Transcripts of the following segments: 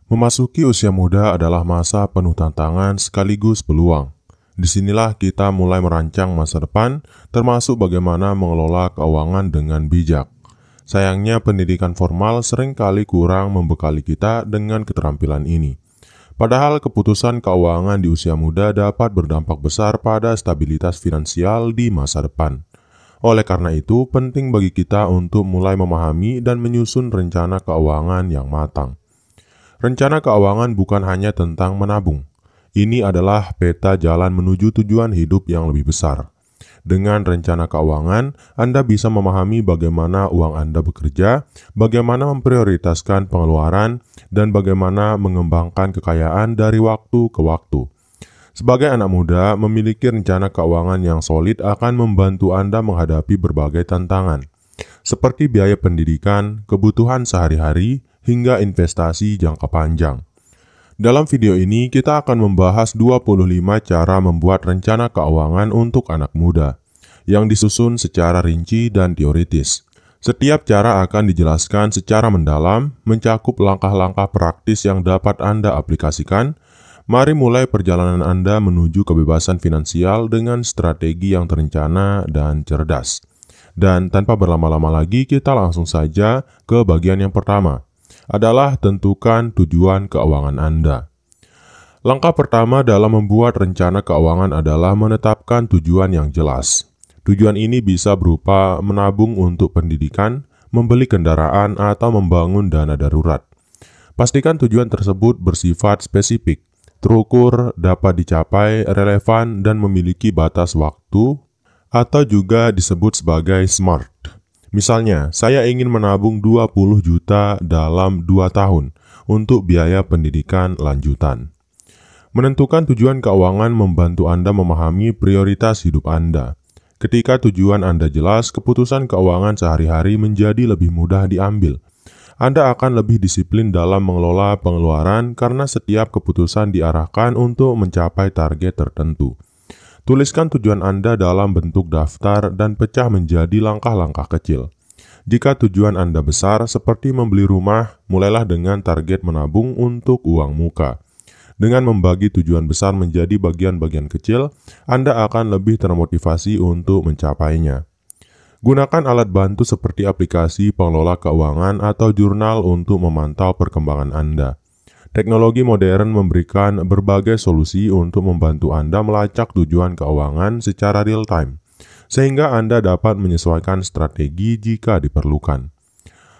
Memasuki usia muda adalah masa penuh tantangan sekaligus peluang. Disinilah kita mulai merancang masa depan, termasuk bagaimana mengelola keuangan dengan bijak. Sayangnya pendidikan formal seringkali kurang membekali kita dengan keterampilan ini. Padahal keputusan keuangan di usia muda dapat berdampak besar pada stabilitas finansial di masa depan. Oleh karena itu, penting bagi kita untuk mulai memahami dan menyusun rencana keuangan yang matang. Rencana keuangan bukan hanya tentang menabung. Ini adalah peta jalan menuju tujuan hidup yang lebih besar. Dengan rencana keuangan, Anda bisa memahami bagaimana uang Anda bekerja, bagaimana memprioritaskan pengeluaran, dan bagaimana mengembangkan kekayaan dari waktu ke waktu. Sebagai anak muda, memiliki rencana keuangan yang solid akan membantu Anda menghadapi berbagai tantangan, seperti biaya pendidikan, kebutuhan sehari-hari, hingga investasi jangka panjang. Dalam video ini, kita akan membahas 25 cara membuat rencana keuangan untuk anak muda, yang disusun secara rinci dan teoritis. Setiap cara akan dijelaskan secara mendalam, mencakup langkah-langkah praktis yang dapat Anda aplikasikan. Mari mulai perjalanan Anda menuju kebebasan finansial dengan strategi yang terencana dan cerdas. Dan tanpa berlama-lama lagi, kita langsung saja ke bagian yang pertama, adalah tentukan tujuan keuangan Anda. Langkah pertama dalam membuat rencana keuangan adalah menetapkan tujuan yang jelas. Tujuan ini bisa berupa menabung untuk pendidikan, membeli kendaraan, atau membangun dana darurat. Pastikan tujuan tersebut bersifat spesifik, terukur, dapat dicapai, relevan, dan memiliki batas waktu, atau juga disebut sebagai SMART. Misalnya, saya ingin menabung 20 juta dalam 2 tahun untuk biaya pendidikan lanjutan. Menentukan tujuan keuangan membantu Anda memahami prioritas hidup Anda. Ketika tujuan Anda jelas, keputusan keuangan sehari-hari menjadi lebih mudah diambil. Anda akan lebih disiplin dalam mengelola pengeluaran karena setiap keputusan diarahkan untuk mencapai target tertentu. Tuliskan tujuan Anda dalam bentuk daftar dan pecah menjadi langkah-langkah kecil. Jika tujuan Anda besar seperti membeli rumah, mulailah dengan target menabung untuk uang muka. Dengan membagi tujuan besar menjadi bagian-bagian kecil, Anda akan lebih termotivasi untuk mencapainya. Gunakan alat bantu seperti aplikasi pengelola keuangan atau jurnal untuk memantau perkembangan Anda. Teknologi modern memberikan berbagai solusi untuk membantu Anda melacak tujuan keuangan secara real-time, sehingga Anda dapat menyesuaikan strategi jika diperlukan.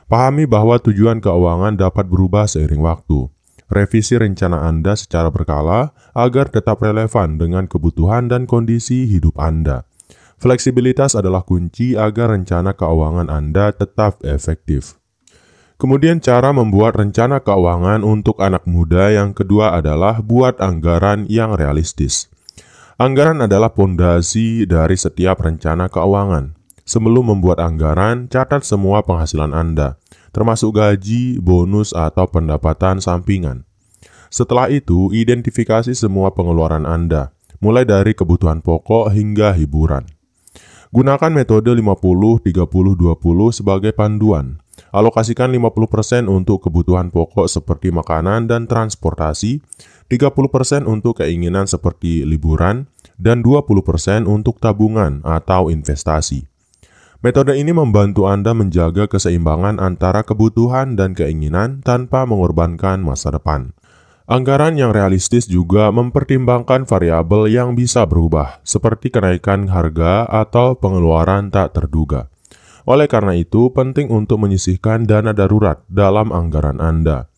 Pahami bahwa tujuan keuangan dapat berubah seiring waktu. Revisi rencana Anda secara berkala agar tetap relevan dengan kebutuhan dan kondisi hidup Anda. Fleksibilitas adalah kunci agar rencana keuangan Anda tetap efektif. Kemudian cara membuat rencana keuangan untuk anak muda yang kedua adalah buat anggaran yang realistis. Anggaran adalah pondasi dari setiap rencana keuangan. Sebelum membuat anggaran, catat semua penghasilan Anda, termasuk gaji, bonus, atau pendapatan sampingan. Setelah itu, identifikasi semua pengeluaran Anda, mulai dari kebutuhan pokok hingga hiburan. Gunakan metode 50-30-20 sebagai panduan. Alokasikan 50% untuk kebutuhan pokok seperti makanan dan transportasi, 30% untuk keinginan seperti liburan, dan 20% untuk tabungan atau investasi. Metode ini membantu Anda menjaga keseimbangan antara kebutuhan dan keinginan tanpa mengorbankan masa depan. Anggaran yang realistis juga mempertimbangkan variabel yang bisa berubah, seperti kenaikan harga atau pengeluaran tak terduga. Oleh karena itu, penting untuk menyisihkan dana darurat dalam anggaran Anda.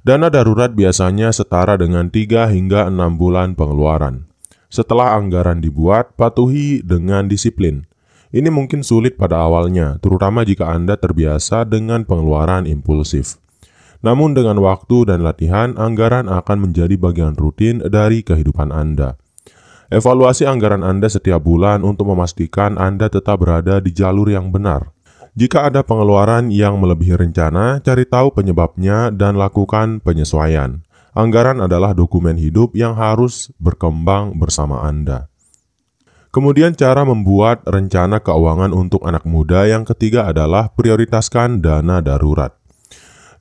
Dana darurat biasanya setara dengan 3 hingga 6 bulan pengeluaran. Setelah anggaran dibuat, patuhi dengan disiplin. Ini mungkin sulit pada awalnya, terutama jika Anda terbiasa dengan pengeluaran impulsif. Namun dengan waktu dan latihan, anggaran akan menjadi bagian rutin dari kehidupan Anda. Evaluasi anggaran Anda setiap bulan untuk memastikan Anda tetap berada di jalur yang benar. Jika ada pengeluaran yang melebihi rencana, cari tahu penyebabnya dan lakukan penyesuaian. Anggaran adalah dokumen hidup yang harus berkembang bersama Anda. Kemudian cara membuat rencana keuangan untuk anak muda yang ketiga adalah prioritaskan dana darurat.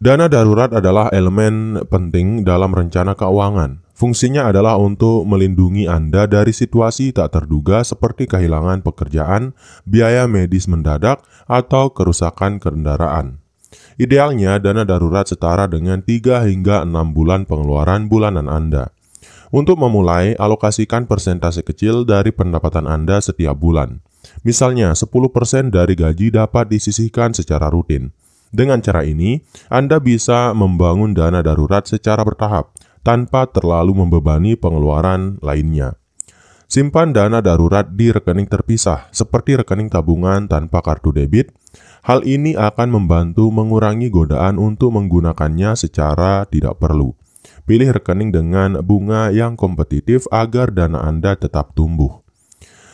Dana darurat adalah elemen penting dalam rencana keuangan. Fungsinya adalah untuk melindungi Anda dari situasi tak terduga seperti kehilangan pekerjaan, biaya medis mendadak, atau kerusakan kendaraan. Idealnya, dana darurat setara dengan 3 hingga 6 bulan pengeluaran bulanan Anda. Untuk memulai, alokasikan persentase kecil dari pendapatan Anda setiap bulan. Misalnya, 10% dari gaji dapat disisihkan secara rutin. Dengan cara ini, Anda bisa membangun dana darurat secara bertahap, tanpa terlalu membebani pengeluaran lainnya. Simpan dana darurat di rekening terpisah, seperti rekening tabungan tanpa kartu debit. Hal ini akan membantu mengurangi godaan untuk menggunakannya secara tidak perlu. Pilih rekening dengan bunga yang kompetitif agar dana Anda tetap tumbuh.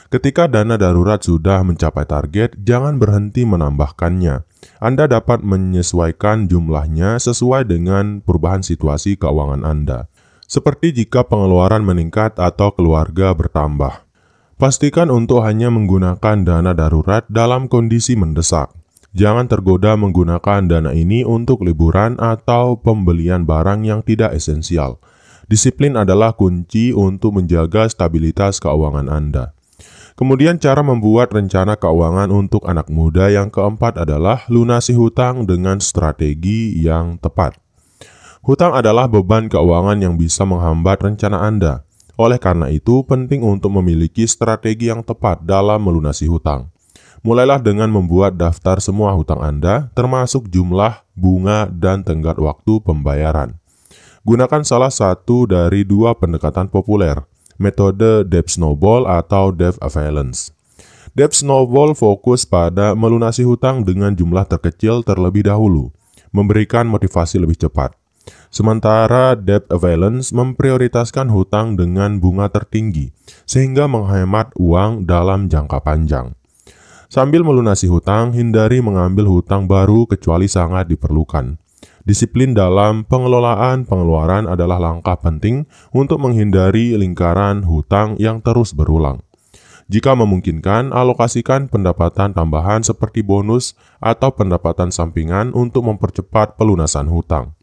Ketika dana darurat sudah mencapai target, jangan berhenti menambahkannya. Anda dapat menyesuaikan jumlahnya sesuai dengan perubahan situasi keuangan Anda. Seperti jika pengeluaran meningkat atau keluarga bertambah. Pastikan untuk hanya menggunakan dana darurat dalam kondisi mendesak. Jangan tergoda menggunakan dana ini untuk liburan atau pembelian barang yang tidak esensial. Disiplin adalah kunci untuk menjaga stabilitas keuangan Anda. Kemudian cara membuat rencana keuangan untuk anak muda yang keempat adalah lunasi hutang dengan strategi yang tepat. Hutang adalah beban keuangan yang bisa menghambat rencana Anda. Oleh karena itu, penting untuk memiliki strategi yang tepat dalam melunasi hutang. Mulailah dengan membuat daftar semua hutang Anda, termasuk jumlah, bunga, dan tenggat waktu pembayaran. Gunakan salah satu dari 2 pendekatan populer, metode debt snowball atau debt avalanche. Debt snowball fokus pada melunasi hutang dengan jumlah terkecil terlebih dahulu, memberikan motivasi lebih cepat. Sementara debt avalanche memprioritaskan hutang dengan bunga tertinggi, sehingga menghemat uang dalam jangka panjang. Sambil melunasi hutang, hindari mengambil hutang baru kecuali sangat diperlukan. Disiplin dalam pengelolaan pengeluaran adalah langkah penting untuk menghindari lingkaran hutang yang terus berulang. Jika memungkinkan, alokasikan pendapatan tambahan seperti bonus atau pendapatan sampingan untuk mempercepat pelunasan hutang.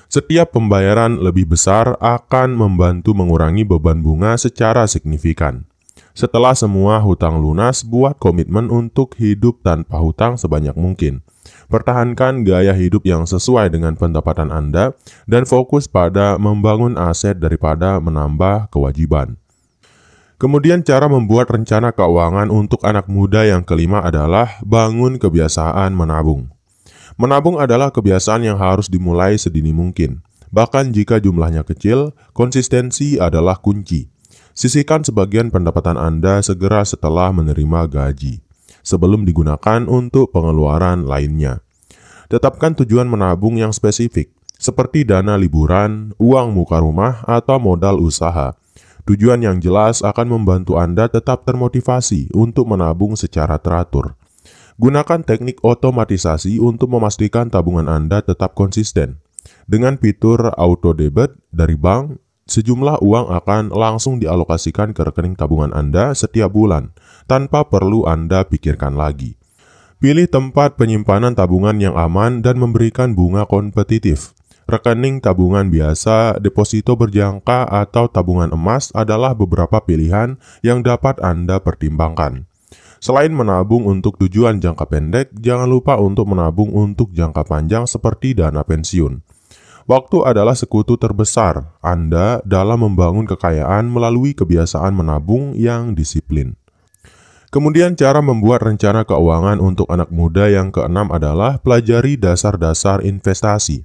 Setiap pembayaran lebih besar akan membantu mengurangi beban bunga secara signifikan. Setelah semua hutang lunas, buat komitmen untuk hidup tanpa hutang sebanyak mungkin. Pertahankan gaya hidup yang sesuai dengan pendapatan Anda dan fokus pada membangun aset daripada menambah kewajiban. Kemudian cara membuat rencana keuangan untuk anak muda yang kelima adalah bangun kebiasaan menabung. Menabung adalah kebiasaan yang harus dimulai sedini mungkin. Bahkan jika jumlahnya kecil, konsistensi adalah kunci. Sisihkan sebagian pendapatan Anda segera setelah menerima gaji, sebelum digunakan untuk pengeluaran lainnya. Tetapkan tujuan menabung yang spesifik, seperti dana liburan, uang muka rumah, atau modal usaha. Tujuan yang jelas akan membantu Anda tetap termotivasi untuk menabung secara teratur. Gunakan teknik otomatisasi untuk memastikan tabungan Anda tetap konsisten. Dengan fitur auto debit dari bank, sejumlah uang akan langsung dialokasikan ke rekening tabungan Anda setiap bulan, tanpa perlu Anda pikirkan lagi. Pilih tempat penyimpanan tabungan yang aman dan memberikan bunga kompetitif. Rekening tabungan biasa, deposito berjangka, atau tabungan emas adalah beberapa pilihan yang dapat Anda pertimbangkan. Selain menabung untuk tujuan jangka pendek, jangan lupa untuk menabung untuk jangka panjang seperti dana pensiun. Waktu adalah sekutu terbesar Anda dalam membangun kekayaan melalui kebiasaan menabung yang disiplin. Kemudian cara membuat rencana keuangan untuk anak muda yang keenam adalah pelajari dasar-dasar investasi.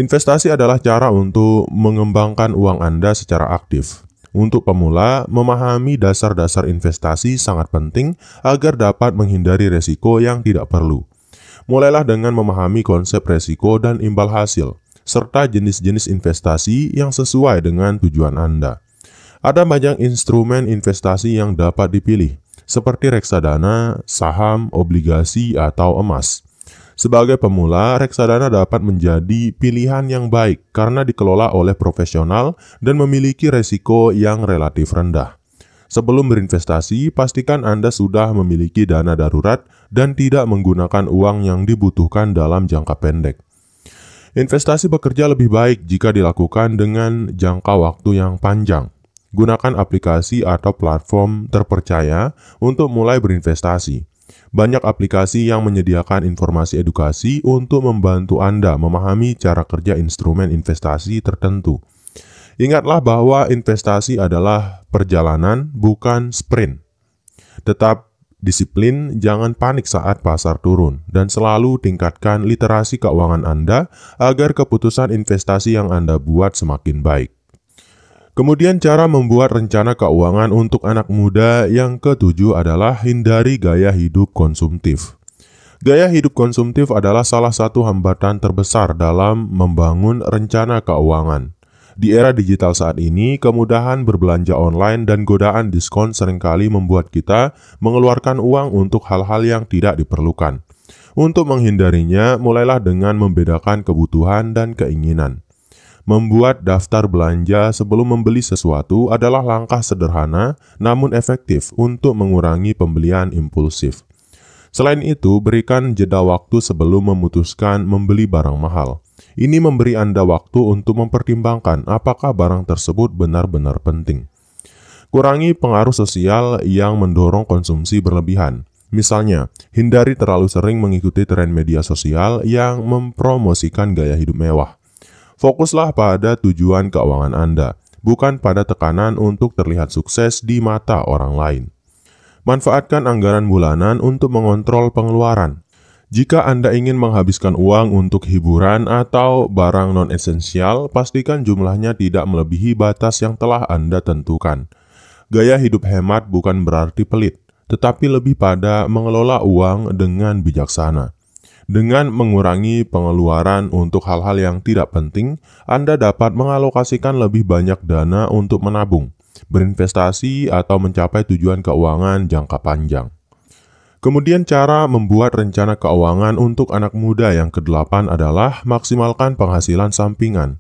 Investasi adalah cara untuk mengembangkan uang Anda secara aktif. Untuk pemula, memahami dasar-dasar investasi sangat penting agar dapat menghindari resiko yang tidak perlu. Mulailah dengan memahami konsep resiko dan imbal hasil, serta jenis-jenis investasi yang sesuai dengan tujuan Anda. Ada banyak instrumen investasi yang dapat dipilih, seperti reksadana, saham, obligasi, atau emas. Sebagai pemula, reksadana dapat menjadi pilihan yang baik karena dikelola oleh profesional dan memiliki resiko yang relatif rendah. Sebelum berinvestasi, pastikan Anda sudah memiliki dana darurat dan tidak menggunakan uang yang dibutuhkan dalam jangka pendek. Investasi bekerja lebih baik jika dilakukan dengan jangka waktu yang panjang. Gunakan aplikasi atau platform terpercaya untuk mulai berinvestasi. Banyak aplikasi yang menyediakan informasi edukasi untuk membantu Anda memahami cara kerja instrumen investasi tertentu. Ingatlah bahwa investasi adalah perjalanan, bukan sprint. Tetap disiplin, jangan panik saat pasar turun, dan selalu tingkatkan literasi keuangan Anda agar keputusan investasi yang Anda buat semakin baik. Kemudian cara membuat rencana keuangan untuk anak muda yang ketujuh adalah hindari gaya hidup konsumtif. Gaya hidup konsumtif adalah salah satu hambatan terbesar dalam membangun rencana keuangan. Di era digital saat ini, kemudahan berbelanja online dan godaan diskon seringkali membuat kita mengeluarkan uang untuk hal-hal yang tidak diperlukan. Untuk menghindarinya, mulailah dengan membedakan kebutuhan dan keinginan. Membuat daftar belanja sebelum membeli sesuatu adalah langkah sederhana namun efektif untuk mengurangi pembelian impulsif. Selain itu, berikan jeda waktu sebelum memutuskan membeli barang mahal. Ini memberi Anda waktu untuk mempertimbangkan apakah barang tersebut benar-benar penting. Kurangi pengaruh sosial yang mendorong konsumsi berlebihan. Misalnya, hindari terlalu sering mengikuti tren media sosial yang mempromosikan gaya hidup mewah. Fokuslah pada tujuan keuangan Anda, bukan pada tekanan untuk terlihat sukses di mata orang lain. Manfaatkan anggaran bulanan untuk mengontrol pengeluaran. Jika Anda ingin menghabiskan uang untuk hiburan atau barang non-esensial, pastikan jumlahnya tidak melebihi batas yang telah Anda tentukan. Gaya hidup hemat bukan berarti pelit, tetapi lebih pada mengelola uang dengan bijaksana. Dengan mengurangi pengeluaran untuk hal-hal yang tidak penting, Anda dapat mengalokasikan lebih banyak dana untuk menabung, berinvestasi, atau mencapai tujuan keuangan jangka panjang. Kemudian cara membuat rencana keuangan untuk anak muda yang ke-8 adalah maksimalkan penghasilan sampingan.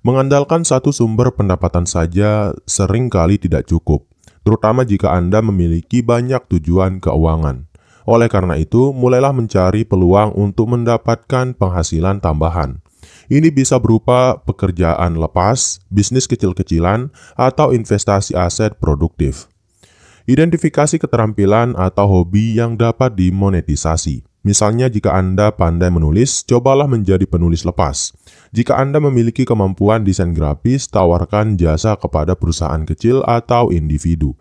Mengandalkan satu sumber pendapatan saja seringkali tidak cukup, terutama jika Anda memiliki banyak tujuan keuangan. Oleh karena itu, mulailah mencari peluang untuk mendapatkan penghasilan tambahan. Ini bisa berupa pekerjaan lepas, bisnis kecil-kecilan, atau investasi aset produktif. Identifikasi keterampilan atau hobi yang dapat dimonetisasi. Misalnya jika Anda pandai menulis, cobalah menjadi penulis lepas. Jika Anda memiliki kemampuan desain grafis, tawarkan jasa kepada perusahaan kecil atau individu.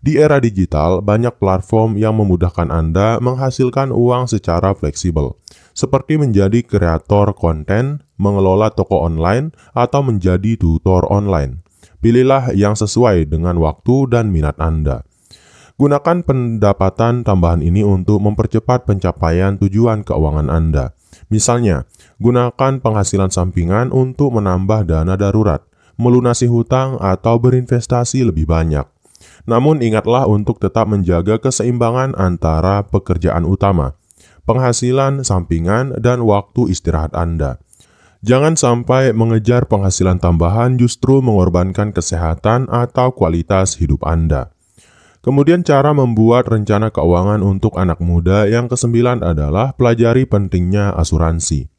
Di era digital, banyak platform yang memudahkan Anda menghasilkan uang secara fleksibel, seperti menjadi kreator konten, mengelola toko online, atau menjadi tutor online. Pilihlah yang sesuai dengan waktu dan minat Anda. Gunakan pendapatan tambahan ini untuk mempercepat pencapaian tujuan keuangan Anda. Misalnya, gunakan penghasilan sampingan untuk menambah dana darurat, melunasi hutang, atau berinvestasi lebih banyak. Namun ingatlah untuk tetap menjaga keseimbangan antara pekerjaan utama, penghasilan sampingan, dan waktu istirahat Anda. Jangan sampai mengejar penghasilan tambahan justru mengorbankan kesehatan atau kualitas hidup Anda. Kemudian cara membuat rencana keuangan untuk anak muda yang ke-9 adalah pelajari pentingnya asuransi.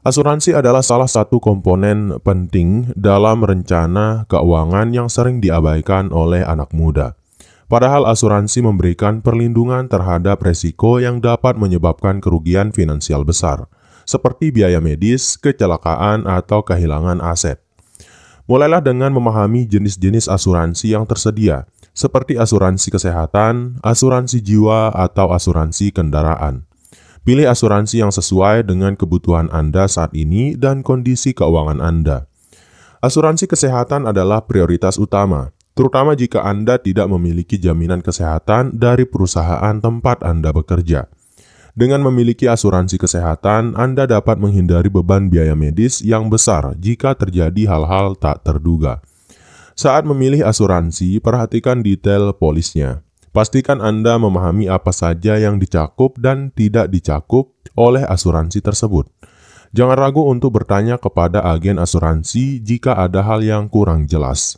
Asuransi adalah salah satu komponen penting dalam rencana keuangan yang sering diabaikan oleh anak muda. Padahal asuransi memberikan perlindungan terhadap resiko yang dapat menyebabkan kerugian finansial besar, seperti biaya medis, kecelakaan, atau kehilangan aset. Mulailah dengan memahami jenis-jenis asuransi yang tersedia, seperti asuransi kesehatan, asuransi jiwa, atau asuransi kendaraan. Pilih asuransi yang sesuai dengan kebutuhan Anda saat ini dan kondisi keuangan Anda. Asuransi kesehatan adalah prioritas utama, terutama jika Anda tidak memiliki jaminan kesehatan dari perusahaan tempat Anda bekerja. Dengan memiliki asuransi kesehatan, Anda dapat menghindari beban biaya medis yang besar jika terjadi hal-hal tak terduga. Saat memilih asuransi, perhatikan detail polisnya. Pastikan Anda memahami apa saja yang dicakup dan tidak dicakup oleh asuransi tersebut. Jangan ragu untuk bertanya kepada agen asuransi jika ada hal yang kurang jelas.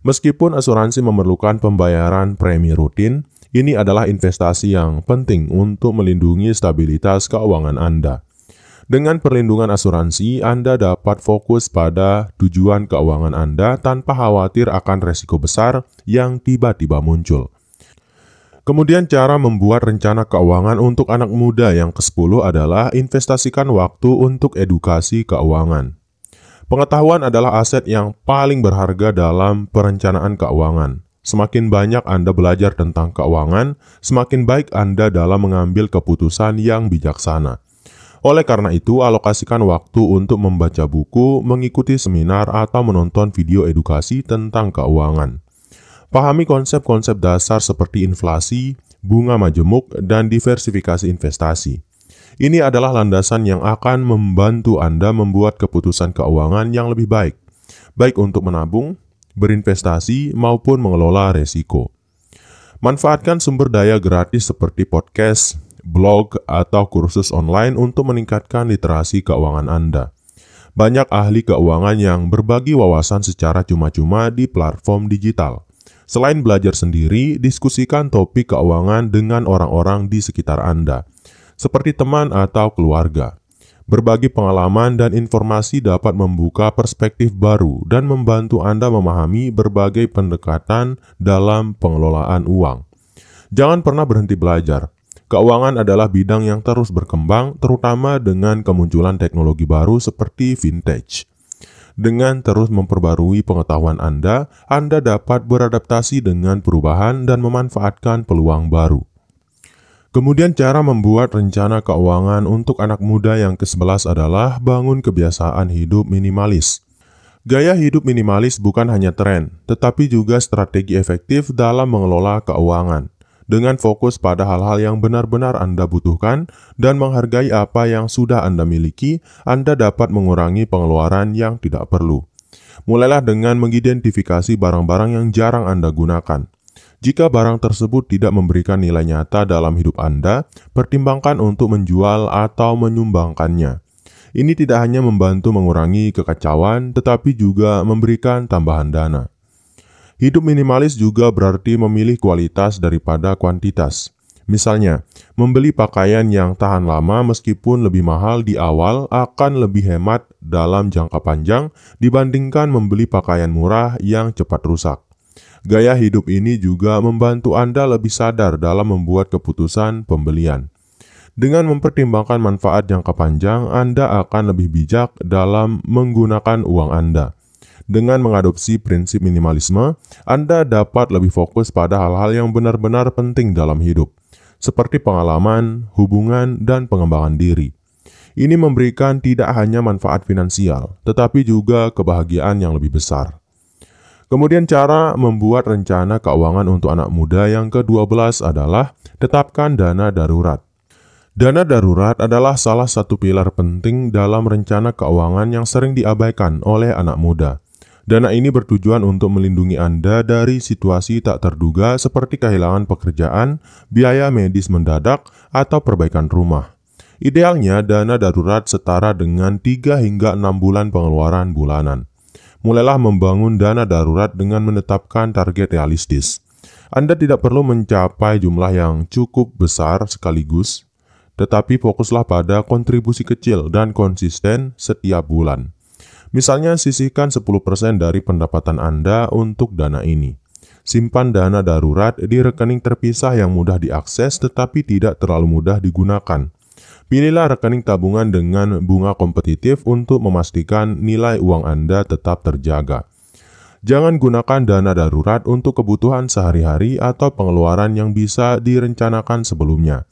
Meskipun asuransi memerlukan pembayaran premi rutin, ini adalah investasi yang penting untuk melindungi stabilitas keuangan Anda. Dengan perlindungan asuransi, Anda dapat fokus pada tujuan keuangan Anda tanpa khawatir akan resiko besar yang tiba-tiba muncul. Kemudian cara membuat rencana keuangan untuk anak muda yang ke-10 adalah investasikan waktu untuk edukasi keuangan. Pengetahuan adalah aset yang paling berharga dalam perencanaan keuangan. Semakin banyak Anda belajar tentang keuangan, semakin baik Anda dalam mengambil keputusan yang bijaksana. Oleh karena itu, alokasikan waktu untuk membaca buku, mengikuti seminar, atau menonton video edukasi tentang keuangan. Pahami konsep-konsep dasar seperti inflasi, bunga majemuk, dan diversifikasi investasi. Ini adalah landasan yang akan membantu Anda membuat keputusan keuangan yang lebih baik, baik untuk menabung, berinvestasi, maupun mengelola resiko. Manfaatkan sumber daya gratis seperti podcast, blog, atau kursus online untuk meningkatkan literasi keuangan Anda. Banyak ahli keuangan yang berbagi wawasan secara cuma-cuma di platform digital. Selain belajar sendiri, diskusikan topik keuangan dengan orang-orang di sekitar Anda, seperti teman atau keluarga. Berbagi pengalaman dan informasi dapat membuka perspektif baru dan membantu Anda memahami berbagai pendekatan dalam pengelolaan uang. Jangan pernah berhenti belajar. Keuangan adalah bidang yang terus berkembang, terutama dengan kemunculan teknologi baru seperti vintage. Dengan terus memperbarui pengetahuan Anda dapat beradaptasi dengan perubahan dan memanfaatkan peluang baru. Kemudian cara membuat rencana keuangan untuk anak muda yang ke-11 adalah bangun kebiasaan hidup minimalis. Gaya hidup minimalis bukan hanya tren, tetapi juga strategi efektif dalam mengelola keuangan. Dengan fokus pada hal-hal yang benar-benar Anda butuhkan dan menghargai apa yang sudah Anda miliki, Anda dapat mengurangi pengeluaran yang tidak perlu. Mulailah dengan mengidentifikasi barang-barang yang jarang Anda gunakan. Jika barang tersebut tidak memberikan nilai nyata dalam hidup Anda, pertimbangkan untuk menjual atau menyumbangkannya. Ini tidak hanya membantu mengurangi kekacauan, tetapi juga memberikan tambahan dana. Hidup minimalis juga berarti memilih kualitas daripada kuantitas. Misalnya, membeli pakaian yang tahan lama meskipun lebih mahal di awal akan lebih hemat dalam jangka panjang dibandingkan membeli pakaian murah yang cepat rusak. Gaya hidup ini juga membantu Anda lebih sadar dalam membuat keputusan pembelian. Dengan mempertimbangkan manfaat jangka panjang, Anda akan lebih bijak dalam menggunakan uang Anda. Dengan mengadopsi prinsip minimalisme, Anda dapat lebih fokus pada hal-hal yang benar-benar penting dalam hidup, seperti pengalaman, hubungan, dan pengembangan diri. Ini memberikan tidak hanya manfaat finansial, tetapi juga kebahagiaan yang lebih besar. Kemudian cara membuat rencana keuangan untuk anak muda yang ke-12 adalah tetapkan dana darurat. Dana darurat adalah salah satu pilar penting dalam rencana keuangan yang sering diabaikan oleh anak muda. Dana ini bertujuan untuk melindungi Anda dari situasi tak terduga seperti kehilangan pekerjaan, biaya medis mendadak, atau perbaikan rumah. Idealnya, dana darurat setara dengan 3 hingga 6 bulan pengeluaran bulanan. Mulailah membangun dana darurat dengan menetapkan target realistis. Anda tidak perlu mencapai jumlah yang cukup besar sekaligus, tetapi fokuslah pada kontribusi kecil dan konsisten setiap bulan. Misalnya, sisihkan 10% dari pendapatan Anda untuk dana ini. Simpan dana darurat di rekening terpisah yang mudah diakses tetapi tidak terlalu mudah digunakan. Pilihlah rekening tabungan dengan bunga kompetitif untuk memastikan nilai uang Anda tetap terjaga. Jangan gunakan dana darurat untuk kebutuhan sehari-hari atau pengeluaran yang bisa direncanakan sebelumnya.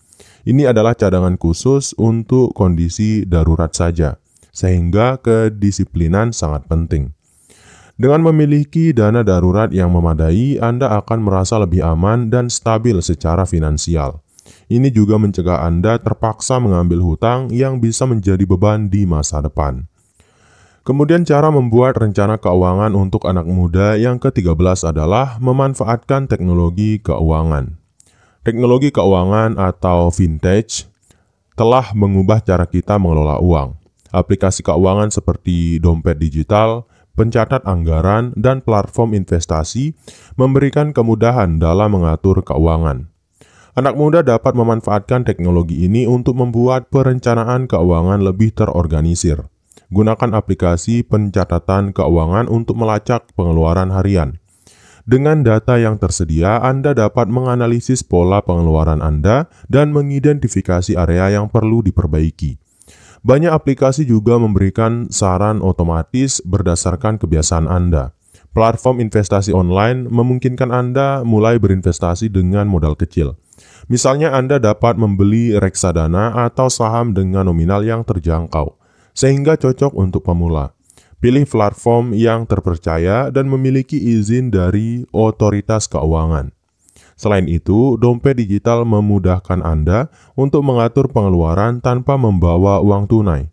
Ini adalah cadangan khusus untuk kondisi darurat saja, sehingga kedisiplinan sangat penting. Dengan memiliki dana darurat yang memadai, Anda akan merasa lebih aman dan stabil secara finansial. Ini juga mencegah Anda terpaksa mengambil hutang yang bisa menjadi beban di masa depan. Kemudian cara membuat rencana keuangan untuk anak muda yang ke-13 adalah memanfaatkan teknologi keuangan. Teknologi keuangan atau vintage telah mengubah cara kita mengelola uang. Aplikasi keuangan seperti dompet digital, pencatat anggaran, dan platform investasi memberikan kemudahan dalam mengatur keuangan. Anak muda dapat memanfaatkan teknologi ini untuk membuat perencanaan keuangan lebih terorganisir. Gunakan aplikasi pencatatan keuangan untuk melacak pengeluaran harian. Dengan data yang tersedia, Anda dapat menganalisis pola pengeluaran Anda dan mengidentifikasi area yang perlu diperbaiki. Banyak aplikasi juga memberikan saran otomatis berdasarkan kebiasaan Anda. Platform investasi online memungkinkan Anda mulai berinvestasi dengan modal kecil. Misalnya Anda dapat membeli reksadana atau saham dengan nominal yang terjangkau, sehingga cocok untuk pemula. Pilih platform yang terpercaya dan memiliki izin dari otoritas keuangan. Selain itu, dompet digital memudahkan Anda untuk mengatur pengeluaran tanpa membawa uang tunai.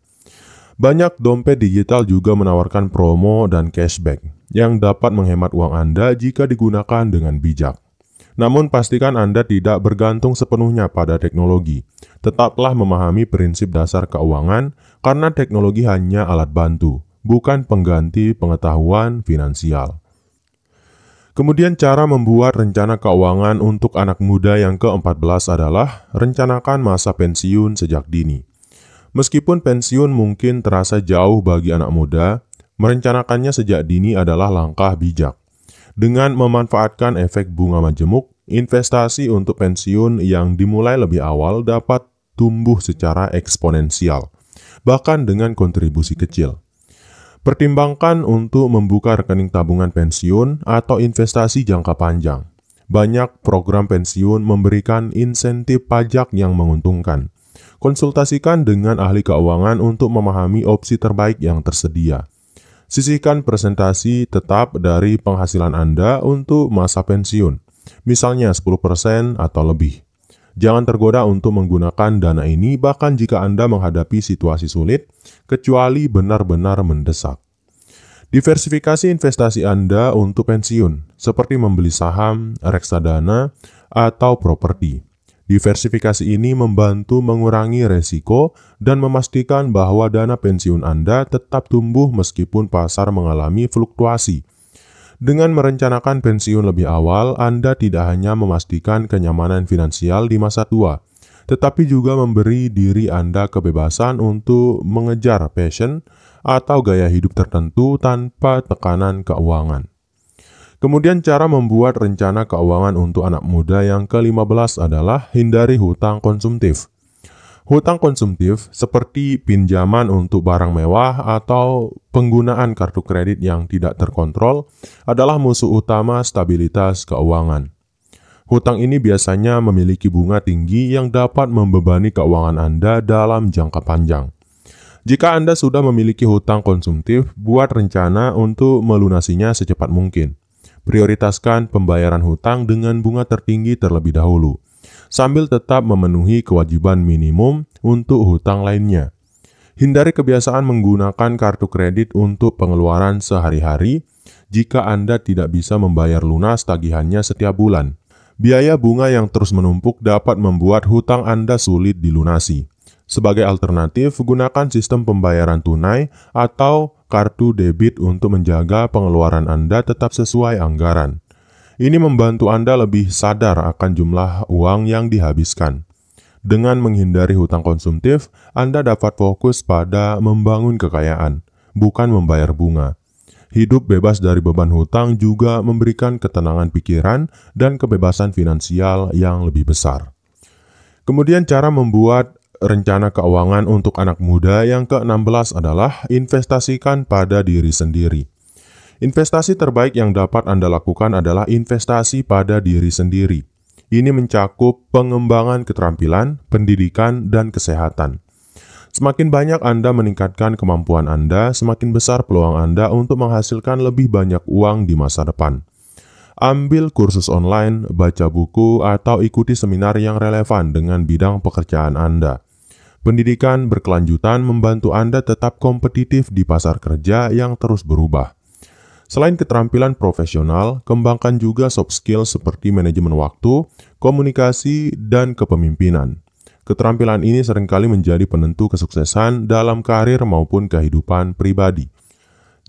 Banyak dompet digital juga menawarkan promo dan cashback yang dapat menghemat uang Anda jika digunakan dengan bijak. Namun pastikan Anda tidak bergantung sepenuhnya pada teknologi. Tetaplah memahami prinsip dasar keuangan karena teknologi hanya alat bantu, bukan pengganti pengetahuan finansial. Kemudian cara membuat rencana keuangan untuk anak muda yang ke-14 adalah rencanakan masa pensiun sejak dini. Meskipun pensiun mungkin terasa jauh bagi anak muda, merencanakannya sejak dini adalah langkah bijak. Dengan memanfaatkan efek bunga majemuk, investasi untuk pensiun yang dimulai lebih awal dapat tumbuh secara eksponensial, bahkan dengan kontribusi kecil. Pertimbangkan untuk membuka rekening tabungan pensiun atau investasi jangka panjang. Banyak program pensiun memberikan insentif pajak yang menguntungkan. Konsultasikan dengan ahli keuangan untuk memahami opsi terbaik yang tersedia. Sisihkan presentasi tetap dari penghasilan Anda untuk masa pensiun, misalnya 10% atau lebih. Jangan tergoda untuk menggunakan dana ini bahkan jika Anda menghadapi situasi sulit, kecuali benar-benar mendesak. Diversifikasi investasi Anda untuk pensiun, seperti membeli saham, reksadana, atau properti. Diversifikasi ini membantu mengurangi resiko dan memastikan bahwa dana pensiun Anda tetap tumbuh meskipun pasar mengalami fluktuasi. Dengan merencanakan pensiun lebih awal, Anda tidak hanya memastikan kenyamanan finansial di masa tua, tetapi juga memberi diri Anda kebebasan untuk mengejar passion atau gaya hidup tertentu tanpa tekanan keuangan. Kemudian cara membuat rencana keuangan untuk anak muda yang ke-15 adalah hindari hutang konsumtif. Hutang konsumtif seperti pinjaman untuk barang mewah atau penggunaan kartu kredit yang tidak terkontrol adalah musuh utama stabilitas keuangan. Hutang ini biasanya memiliki bunga tinggi yang dapat membebani keuangan Anda dalam jangka panjang. Jika Anda sudah memiliki hutang konsumtif, buat rencana untuk melunasinya secepat mungkin. Prioritaskan pembayaran hutang dengan bunga tertinggi terlebih dahulu, sambil tetap memenuhi kewajiban minimum untuk hutang lainnya. Hindari kebiasaan menggunakan kartu kredit untuk pengeluaran sehari-hari jika Anda tidak bisa membayar lunas tagihannya setiap bulan. Biaya bunga yang terus menumpuk dapat membuat hutang Anda sulit dilunasi. Sebagai alternatif, gunakan sistem pembayaran tunai atau kartu debit untuk menjaga pengeluaran Anda tetap sesuai anggaran. Ini membantu Anda lebih sadar akan jumlah uang yang dihabiskan. Dengan menghindari hutang konsumtif, Anda dapat fokus pada membangun kekayaan, bukan membayar bunga. Hidup bebas dari beban hutang juga memberikan ketenangan pikiran dan kebebasan finansial yang lebih besar. Kemudian cara membuat rencana keuangan untuk anak muda yang ke-16 adalah investasikan pada diri sendiri. Investasi terbaik yang dapat Anda lakukan adalah investasi pada diri sendiri. Ini mencakup pengembangan keterampilan, pendidikan, dan kesehatan. Semakin banyak Anda meningkatkan kemampuan Anda, semakin besar peluang Anda untuk menghasilkan lebih banyak uang di masa depan. Ambil kursus online, baca buku, atau ikuti seminar yang relevan dengan bidang pekerjaan Anda. Pendidikan berkelanjutan membantu Anda tetap kompetitif di pasar kerja yang terus berubah. Selain keterampilan profesional, kembangkan juga soft skill seperti manajemen waktu, komunikasi, dan kepemimpinan. Keterampilan ini seringkali menjadi penentu kesuksesan dalam karir maupun kehidupan pribadi.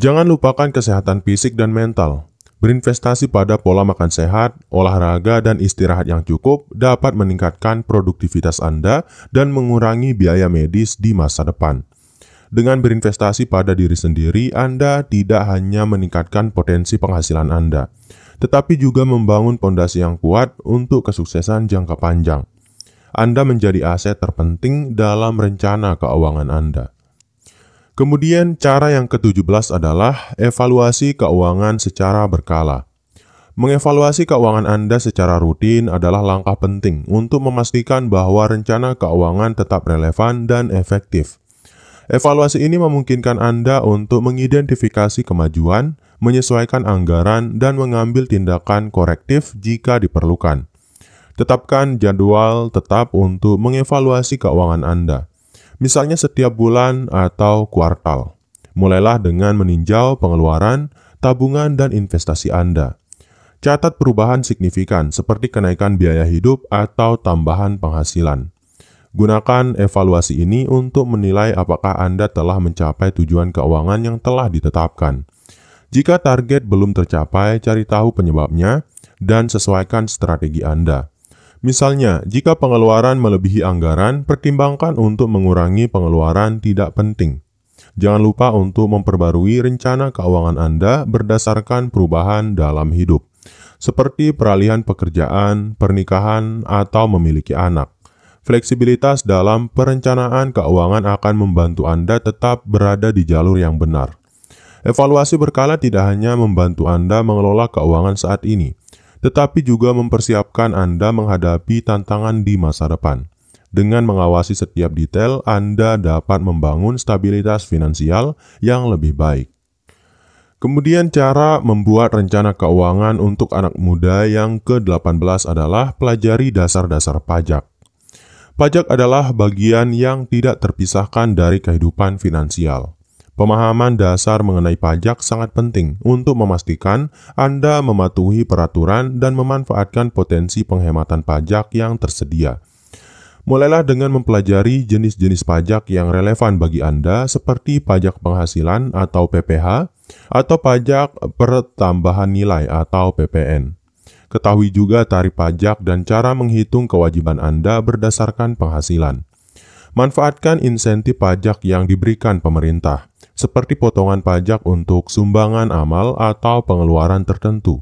Jangan lupakan kesehatan fisik dan mental. Berinvestasi pada pola makan sehat, olahraga, dan istirahat yang cukup dapat meningkatkan produktivitas Anda dan mengurangi biaya medis di masa depan. Dengan berinvestasi pada diri sendiri, Anda tidak hanya meningkatkan potensi penghasilan Anda, tetapi juga membangun pondasi yang kuat untuk kesuksesan jangka panjang. Anda menjadi aset terpenting dalam rencana keuangan Anda. Kemudian cara yang ke-17 adalah evaluasi keuangan secara berkala. Mengevaluasi keuangan Anda secara rutin adalah langkah penting untuk memastikan bahwa rencana keuangan tetap relevan dan efektif. Evaluasi ini memungkinkan Anda untuk mengidentifikasi kemajuan, menyesuaikan anggaran, dan mengambil tindakan korektif jika diperlukan. Tetapkan jadwal tetap untuk mengevaluasi keuangan Anda. Misalnya setiap bulan atau kuartal. Mulailah dengan meninjau pengeluaran, tabungan, dan investasi Anda. Catat perubahan signifikan seperti kenaikan biaya hidup atau tambahan penghasilan. Gunakan evaluasi ini untuk menilai apakah Anda telah mencapai tujuan keuangan yang telah ditetapkan. Jika target belum tercapai, cari tahu penyebabnya dan sesuaikan strategi Anda. Misalnya, jika pengeluaran melebihi anggaran, pertimbangkan untuk mengurangi pengeluaran tidak penting. Jangan lupa untuk memperbarui rencana keuangan Anda berdasarkan perubahan dalam hidup, seperti peralihan pekerjaan, pernikahan, atau memiliki anak. Fleksibilitas dalam perencanaan keuangan akan membantu Anda tetap berada di jalur yang benar. Evaluasi berkala tidak hanya membantu Anda mengelola keuangan saat ini, tetapi juga mempersiapkan Anda menghadapi tantangan di masa depan. Dengan mengawasi setiap detail, Anda dapat membangun stabilitas finansial yang lebih baik. Kemudian cara membuat rencana keuangan untuk anak muda yang ke-18 adalah pelajari dasar-dasar pajak. Pajak adalah bagian yang tidak terpisahkan dari kehidupan finansial. Pemahaman dasar mengenai pajak sangat penting untuk memastikan Anda mematuhi peraturan dan memanfaatkan potensi penghematan pajak yang tersedia. Mulailah dengan mempelajari jenis-jenis pajak yang relevan bagi Anda seperti pajak penghasilan atau PPH atau pajak pertambahan nilai atau PPN. Ketahui juga tarif pajak dan cara menghitung kewajiban Anda berdasarkan penghasilan. Manfaatkan insentif pajak yang diberikan pemerintah, seperti potongan pajak untuk sumbangan amal atau pengeluaran tertentu.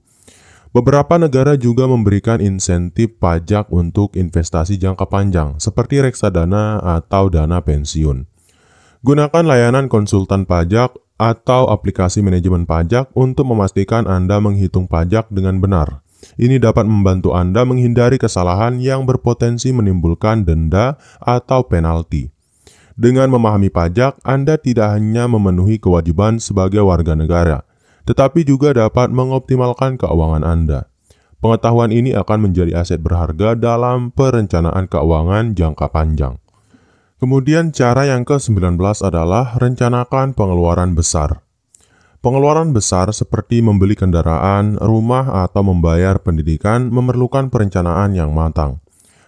Beberapa negara juga memberikan insentif pajak untuk investasi jangka panjang, seperti reksadana atau dana pensiun. Gunakan layanan konsultan pajak atau aplikasi manajemen pajak untuk memastikan Anda menghitung pajak dengan benar. Ini dapat membantu Anda menghindari kesalahan yang berpotensi menimbulkan denda atau penalti. Dengan memahami pajak, Anda tidak hanya memenuhi kewajiban sebagai warga negara, tetapi juga dapat mengoptimalkan keuangan Anda. Pengetahuan ini akan menjadi aset berharga dalam perencanaan keuangan jangka panjang. Kemudian cara yang ke-19 adalah rencanakan pengeluaran besar. Pengeluaran besar seperti membeli kendaraan, rumah, atau membayar pendidikan memerlukan perencanaan yang matang.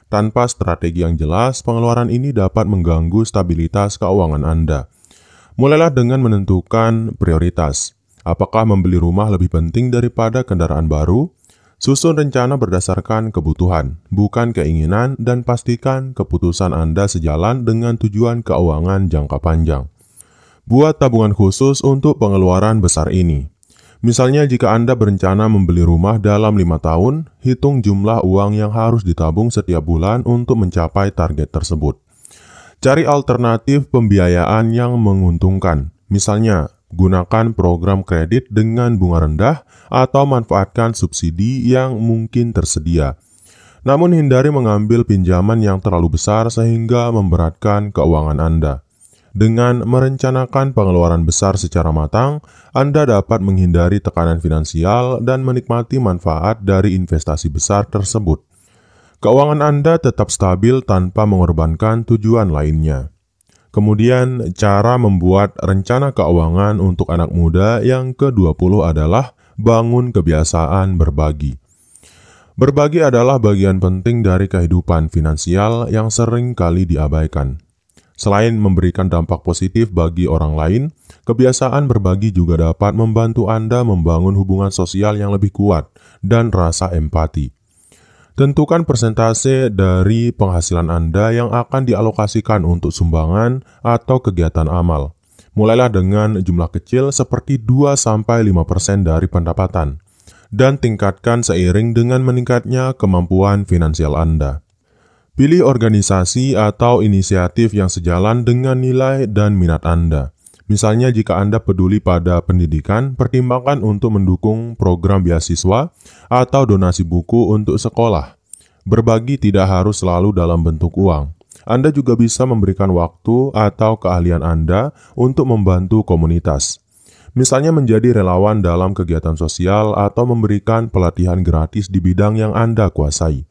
Tanpa strategi yang jelas, pengeluaran ini dapat mengganggu stabilitas keuangan Anda. Mulailah dengan menentukan prioritas. Apakah membeli rumah lebih penting daripada kendaraan baru? Susun rencana berdasarkan kebutuhan, bukan keinginan, dan pastikan keputusan Anda sejalan dengan tujuan keuangan jangka panjang. Buat tabungan khusus untuk pengeluaran besar ini. Misalnya jika Anda berencana membeli rumah dalam 5 tahun, hitung jumlah uang yang harus ditabung setiap bulan untuk mencapai target tersebut. Cari alternatif pembiayaan yang menguntungkan. Misalnya, gunakan program kredit dengan bunga rendah atau manfaatkan subsidi yang mungkin tersedia. Namun hindari mengambil pinjaman yang terlalu besar sehingga memberatkan keuangan Anda. Dengan merencanakan pengeluaran besar secara matang, Anda dapat menghindari tekanan finansial dan menikmati manfaat dari investasi besar tersebut. Keuangan Anda tetap stabil tanpa mengorbankan tujuan lainnya. Kemudian, cara membuat rencana keuangan untuk anak muda yang ke-20 adalah bangun kebiasaan berbagi. Berbagi adalah bagian penting dari kehidupan finansial yang sering kali diabaikan. Selain memberikan dampak positif bagi orang lain, kebiasaan berbagi juga dapat membantu Anda membangun hubungan sosial yang lebih kuat dan rasa empati. Tentukan persentase dari penghasilan Anda yang akan dialokasikan untuk sumbangan atau kegiatan amal. Mulailah dengan jumlah kecil seperti 2-5% dari pendapatan, dan tingkatkan seiring dengan meningkatnya kemampuan finansial Anda. Pilih organisasi atau inisiatif yang sejalan dengan nilai dan minat Anda. Misalnya jika Anda peduli pada pendidikan, pertimbangkan untuk mendukung program beasiswa atau donasi buku untuk sekolah. Berbagi tidak harus selalu dalam bentuk uang. Anda juga bisa memberikan waktu atau keahlian Anda untuk membantu komunitas. Misalnya menjadi relawan dalam kegiatan sosial atau memberikan pelatihan gratis di bidang yang Anda kuasai.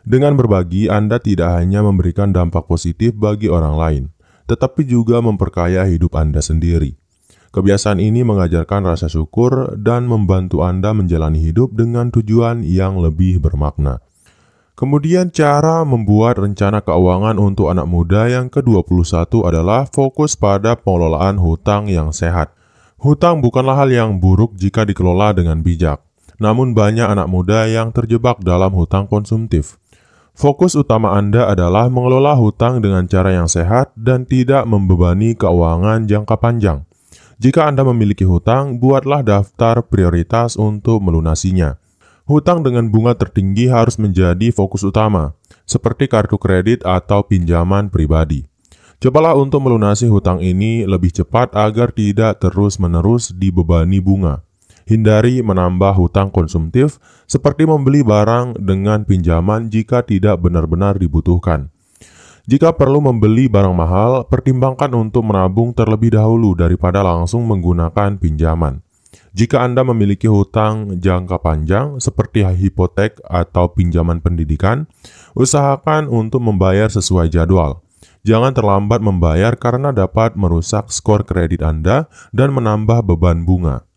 Dengan berbagi, Anda tidak hanya memberikan dampak positif bagi orang lain, tetapi juga memperkaya hidup Anda sendiri. Kebiasaan ini mengajarkan rasa syukur dan membantu Anda menjalani hidup dengan tujuan yang lebih bermakna. Kemudian cara membuat rencana keuangan untuk anak muda yang ke-21 adalah fokus pada pengelolaan hutang yang sehat. Hutang bukanlah hal yang buruk jika dikelola dengan bijak, namun banyak anak muda yang terjebak dalam hutang konsumtif. Fokus utama Anda adalah mengelola hutang dengan cara yang sehat dan tidak membebani keuangan jangka panjang. Jika Anda memiliki hutang, buatlah daftar prioritas untuk melunasinya. Hutang dengan bunga tertinggi harus menjadi fokus utama, seperti kartu kredit atau pinjaman pribadi. Cobalah untuk melunasi hutang ini lebih cepat agar tidak terus-menerus dibebani bunga. Hindari menambah hutang konsumtif seperti membeli barang dengan pinjaman jika tidak benar-benar dibutuhkan. Jika perlu membeli barang mahal, pertimbangkan untuk menabung terlebih dahulu daripada langsung menggunakan pinjaman. Jika Anda memiliki hutang jangka panjang seperti hipotek atau pinjaman pendidikan, usahakan untuk membayar sesuai jadwal. Jangan terlambat membayar karena dapat merusak skor kredit Anda dan menambah beban bunga.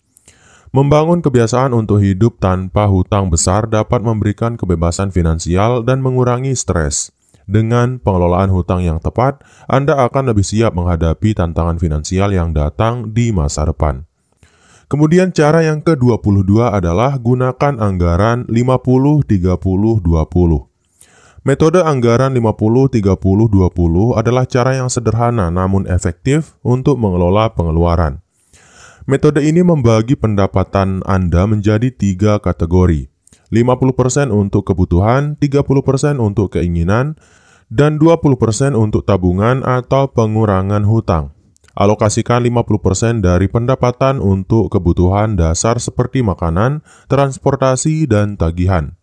Membangun kebiasaan untuk hidup tanpa hutang besar dapat memberikan kebebasan finansial dan mengurangi stres. Dengan pengelolaan hutang yang tepat, Anda akan lebih siap menghadapi tantangan finansial yang datang di masa depan. Kemudian cara yang ke-22 adalah gunakan anggaran 50-30-20. Metode anggaran 50-30-20 adalah cara yang sederhana namun efektif untuk mengelola pengeluaran. Metode ini membagi pendapatan Anda menjadi 3 kategori, 50% untuk kebutuhan, 30% untuk keinginan, dan 20% untuk tabungan atau pengurangan hutang. Alokasikan 50% dari pendapatan untuk kebutuhan dasar seperti makanan, transportasi, dan tagihan.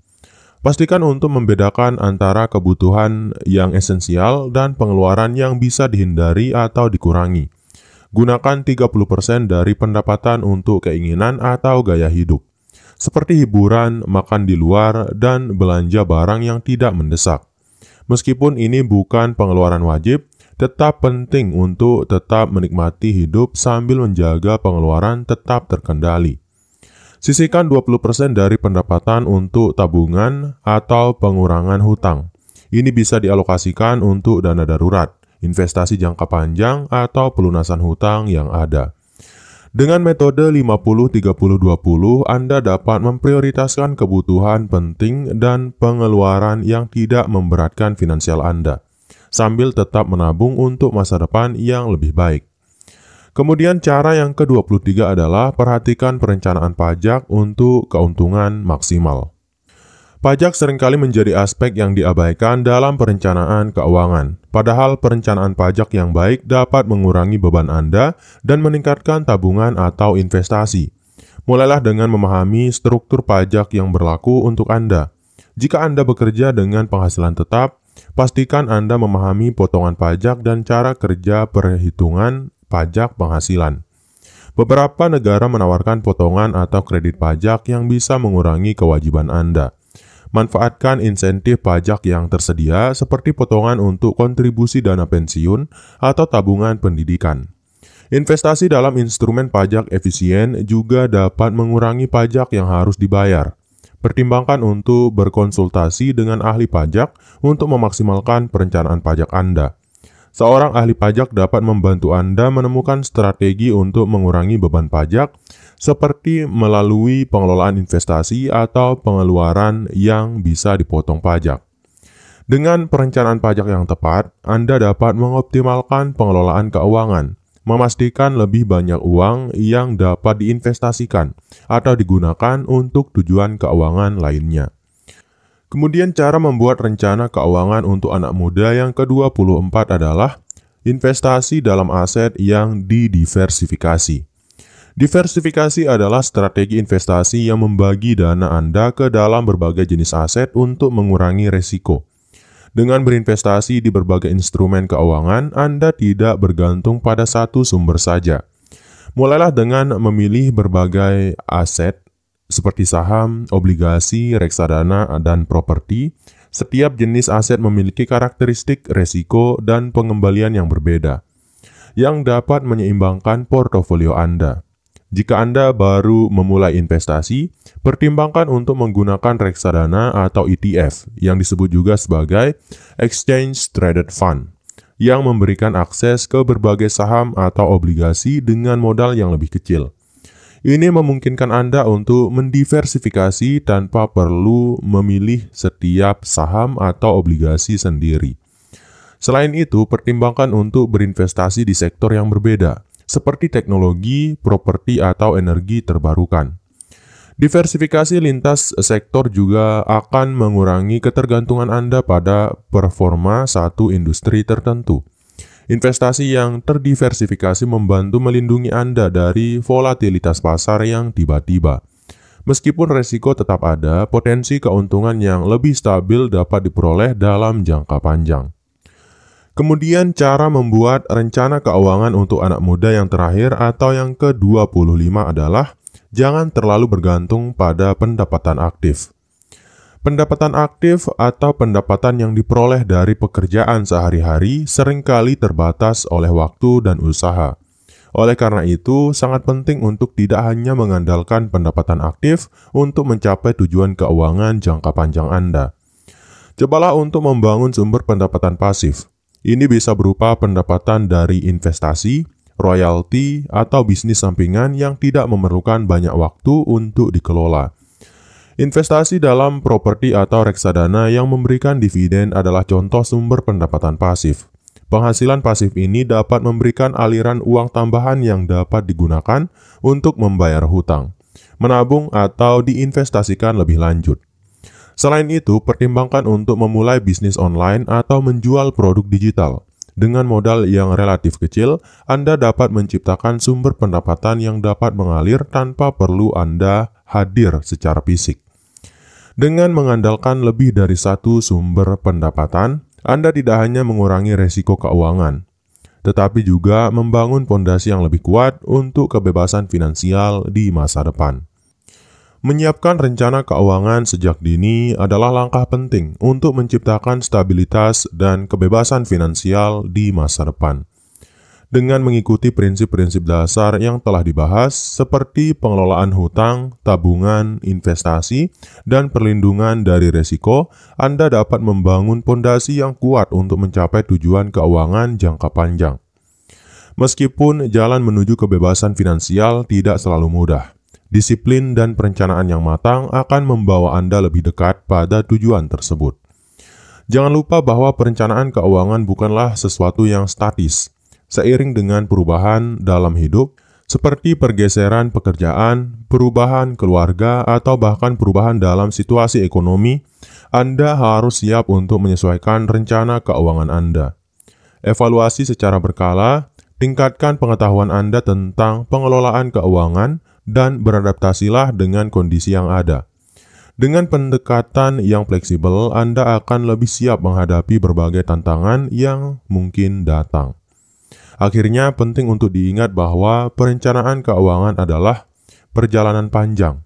Pastikan untuk membedakan antara kebutuhan yang esensial dan pengeluaran yang bisa dihindari atau dikurangi. Gunakan 30% dari pendapatan untuk keinginan atau gaya hidup, seperti hiburan, makan di luar, dan belanja barang yang tidak mendesak. Meskipun ini bukan pengeluaran wajib, tetap penting untuk tetap menikmati hidup sambil menjaga pengeluaran tetap terkendali. Sisihkan 20% dari pendapatan untuk tabungan atau pengurangan hutang. Ini bisa dialokasikan untuk dana darurat, investasi jangka panjang, atau pelunasan hutang yang ada. Dengan metode 50-30-20, Anda dapat memprioritaskan kebutuhan penting dan pengeluaran yang tidak memberatkan finansial Anda, sambil tetap menabung untuk masa depan yang lebih baik. Kemudian cara yang ke-23 adalah perhatikan perencanaan pajak untuk keuntungan maksimal. Pajak seringkali menjadi aspek yang diabaikan dalam perencanaan keuangan. Padahal perencanaan pajak yang baik dapat mengurangi beban Anda dan meningkatkan tabungan atau investasi. Mulailah dengan memahami struktur pajak yang berlaku untuk Anda. Jika Anda bekerja dengan penghasilan tetap, pastikan Anda memahami potongan pajak dan cara kerja perhitungan pajak penghasilan. Beberapa negara menawarkan potongan atau kredit pajak yang bisa mengurangi kewajiban Anda. Manfaatkan insentif pajak yang tersedia seperti potongan untuk kontribusi dana pensiun atau tabungan pendidikan. Investasi dalam instrumen pajak efisien juga dapat mengurangi pajak yang harus dibayar. Pertimbangkan untuk berkonsultasi dengan ahli pajak untuk memaksimalkan perencanaan pajak Anda. Seorang ahli pajak dapat membantu Anda menemukan strategi untuk mengurangi beban pajak, seperti melalui pengelolaan investasi atau pengeluaran yang bisa dipotong pajak. Dengan perencanaan pajak yang tepat, Anda dapat mengoptimalkan pengelolaan keuangan, memastikan lebih banyak uang yang dapat diinvestasikan atau digunakan untuk tujuan keuangan lainnya. Kemudian cara membuat rencana keuangan untuk anak muda yang ke-24 adalah investasi dalam aset yang didiversifikasi. Diversifikasi adalah strategi investasi yang membagi dana Anda ke dalam berbagai jenis aset untuk mengurangi risiko. Dengan berinvestasi di berbagai instrumen keuangan, Anda tidak bergantung pada satu sumber saja. Mulailah dengan memilih berbagai aset seperti saham, obligasi, reksadana, dan properti. Setiap jenis aset memiliki karakteristik risiko dan pengembalian yang berbeda, yang dapat menyeimbangkan portofolio Anda. Jika Anda baru memulai investasi, pertimbangkan untuk menggunakan reksadana atau ETF, yang disebut juga sebagai Exchange Traded Fund, yang memberikan akses ke berbagai saham atau obligasi dengan modal yang lebih kecil. Ini memungkinkan Anda untuk mendiversifikasi tanpa perlu memilih setiap saham atau obligasi sendiri. Selain itu, pertimbangkan untuk berinvestasi di sektor yang berbeda, seperti teknologi, properti, atau energi terbarukan. Diversifikasi lintas sektor juga akan mengurangi ketergantungan Anda pada performa satu industri tertentu. Investasi yang terdiversifikasi membantu melindungi Anda dari volatilitas pasar yang tiba-tiba. Meskipun risiko tetap ada, potensi keuntungan yang lebih stabil dapat diperoleh dalam jangka panjang. Kemudian cara membuat rencana keuangan untuk anak muda yang terakhir atau yang ke-25 adalah jangan terlalu bergantung pada pendapatan aktif. Pendapatan aktif atau pendapatan yang diperoleh dari pekerjaan sehari-hari seringkali terbatas oleh waktu dan usaha. Oleh karena itu, sangat penting untuk tidak hanya mengandalkan pendapatan aktif untuk mencapai tujuan keuangan jangka panjang Anda. Cobalah untuk membangun sumber pendapatan pasif. Ini bisa berupa pendapatan dari investasi, royalti, atau bisnis sampingan yang tidak memerlukan banyak waktu untuk dikelola. Investasi dalam properti atau reksadana yang memberikan dividen adalah contoh sumber pendapatan pasif. Penghasilan pasif ini dapat memberikan aliran uang tambahan yang dapat digunakan untuk membayar hutang, menabung, atau diinvestasikan lebih lanjut. Selain itu, pertimbangkan untuk memulai bisnis online atau menjual produk digital. Dengan modal yang relatif kecil, Anda dapat menciptakan sumber pendapatan yang dapat mengalir tanpa perlu Anda hadir secara fisik. Dengan mengandalkan lebih dari satu sumber pendapatan, Anda tidak hanya mengurangi risiko keuangan, tetapi juga membangun fondasi yang lebih kuat untuk kebebasan finansial di masa depan. Menyiapkan rencana keuangan sejak dini adalah langkah penting untuk menciptakan stabilitas dan kebebasan finansial di masa depan. Dengan mengikuti prinsip-prinsip dasar yang telah dibahas, seperti pengelolaan hutang, tabungan, investasi, dan perlindungan dari risiko, Anda dapat membangun fondasi yang kuat untuk mencapai tujuan keuangan jangka panjang. Meskipun jalan menuju kebebasan finansial tidak selalu mudah, disiplin dan perencanaan yang matang akan membawa Anda lebih dekat pada tujuan tersebut. Jangan lupa bahwa perencanaan keuangan bukanlah sesuatu yang statis. Seiring dengan perubahan dalam hidup, seperti pergeseran pekerjaan, perubahan keluarga, atau bahkan perubahan dalam situasi ekonomi, Anda harus siap untuk menyesuaikan rencana keuangan Anda. Evaluasi secara berkala, tingkatkan pengetahuan Anda tentang pengelolaan keuangan, dan beradaptasilah dengan kondisi yang ada. Dengan pendekatan yang fleksibel, Anda akan lebih siap menghadapi berbagai tantangan yang mungkin datang. Akhirnya, penting untuk diingat bahwa perencanaan keuangan adalah perjalanan panjang.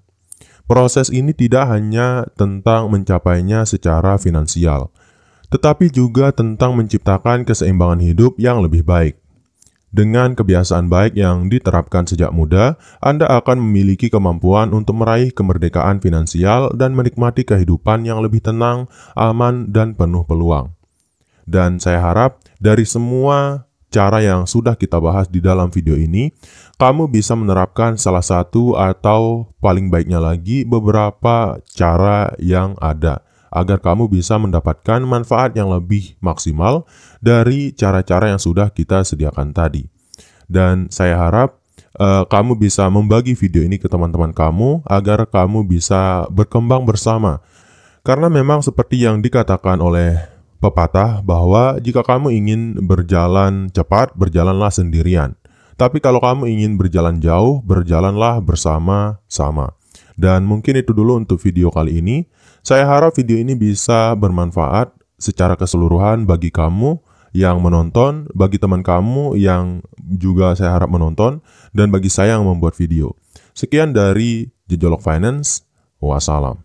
Proses ini tidak hanya tentang mencapainya secara finansial, tetapi juga tentang menciptakan keseimbangan hidup yang lebih baik. Dengan kebiasaan baik yang diterapkan sejak muda, Anda akan memiliki kemampuan untuk meraih kemerdekaan finansial dan menikmati kehidupan yang lebih tenang, aman, dan penuh peluang. Dan saya harap dari semua cara yang sudah kita bahas di dalam video ini, kamu bisa menerapkan salah satu atau paling baiknya lagi beberapa cara yang ada, agar kamu bisa mendapatkan manfaat yang lebih maksimal dari cara-cara yang sudah kita sediakan tadi. Dan saya harap kamu bisa membagi video ini ke teman-teman kamu agar kamu bisa berkembang bersama. Karena memang seperti yang dikatakan oleh pepatah bahwa jika kamu ingin berjalan cepat, berjalanlah sendirian. Tapi kalau kamu ingin berjalan jauh, berjalanlah bersama-sama. Dan mungkin itu dulu untuk video kali ini. Saya harap video ini bisa bermanfaat secara keseluruhan bagi kamu yang menonton, bagi teman kamu yang juga saya harap menonton, dan bagi saya yang membuat video. Sekian dari Jejolok Finance. Wassalam.